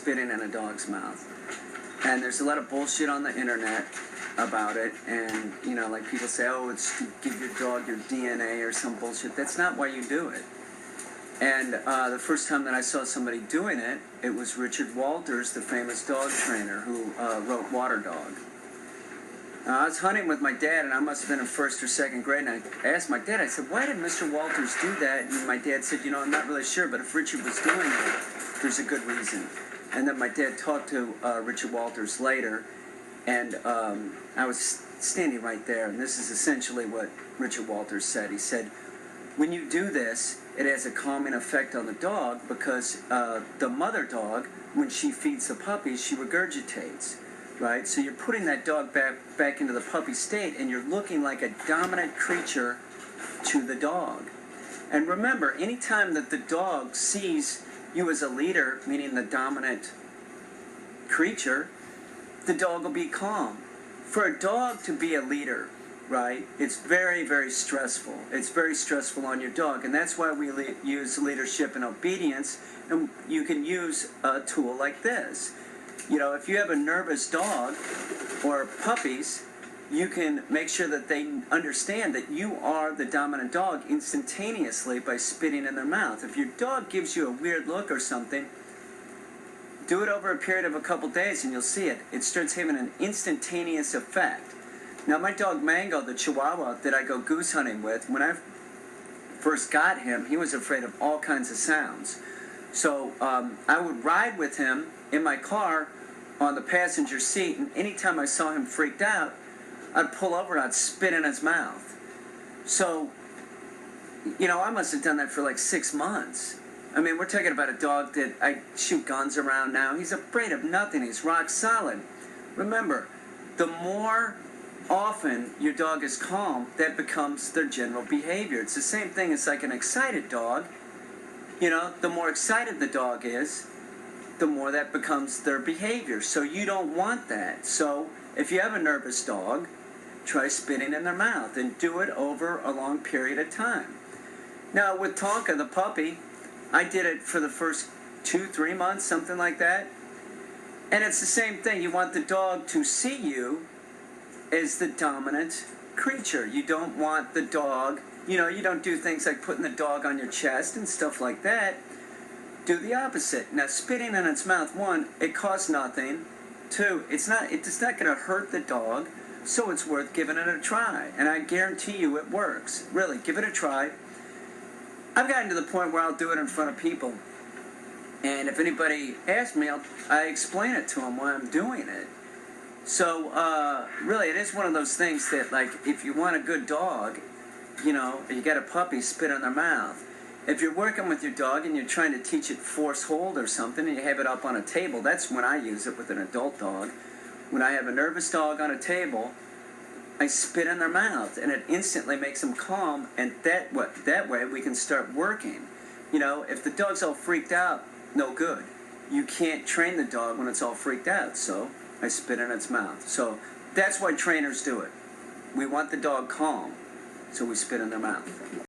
spitting in a dog's mouth. And there's a lot of bullshit on the internet about it, and like people say, oh, it's to give your dog your DNA or some bullshit. That's not why you do it. And the first time that I saw somebody doing it, it was Richard Walters, the famous dog trainer who wrote Water Dog. I was hunting with my dad, and I must have been in first or second grade, and I asked my dad, I said, why did Mr. Walters do that? And my dad said, I'm not really sure, but if Richard was doing it, there's a good reason. And then my dad talked to Richard Walters later, and I was standing right there, and this is essentially what Richard Walters said. He said, when you do this, it has a calming effect on the dog because the mother dog, when she feeds the puppies, she regurgitates, right? So you're putting that dog back into the puppy state, and you're looking like a dominant creature to the dog. And remember, anytime that the dog sees you as a leader, meaning the dominant creature, the dog will be calm. For a dog to be a leader, right, it's very, very stressful. It's very stressful on your dog, and that's why we use leadership and obedience, and you can use a tool like this. If you have a nervous dog or puppies, you can make sure that they understand that you are the dominant dog instantaneously by spitting in their mouth. If your dog gives you a weird look or something, do it over a period of a couple days and you'll see it. It starts having an instantaneous effect. Now, my dog Mango, the Chihuahua that I go goose hunting with, when I first got him, he was afraid of all kinds of sounds. So I would ride with him in my car on the passenger seat, and anytime I saw him freaked out, I'd pull over and I'd spit in his mouth. So, I must have done that for like 6 months. I mean, we're talking about a dog that I shoot guns around now. He's afraid of nothing. He's rock solid. Remember, the more often your dog is calm, that becomes their general behavior. It's the same thing as like an excited dog. The more excited the dog is, the more that becomes their behavior. So you don't want that. So if you have a nervous dog, try spitting in their mouth and do it over a long period of time. Now with Tonka, the puppy, I did it for the first 2-3 months, something like that. And it's the same thing. You want the dog to see you as the dominant creature. You don't want the dog, you don't do things like putting the dog on your chest and stuff like that. Do the opposite. Now, spitting in its mouth, 1, it costs nothing. 2, it's not going to hurt the dog, so it's worth giving it a try. And I guarantee you it works. Really, give it a try. I've gotten to the point where I'll do it in front of people. And if anybody asks me, I explain it to them why I'm doing it. So, really, it is one of those things that, like, if you want a good dog, you got a puppy, spit in their mouth. If you're working with your dog and you're trying to teach it force hold or something and you have it up on a table, that's when I use it with an adult dog. When I have a nervous dog on a table, I spit in their mouth and it instantly makes them calm, and that way we can start working. If the dog's all freaked out, no good. You can't train the dog when it's all freaked out, so I spit in its mouth. So that's why trainers do it. We want the dog calm, so we spit in their mouth.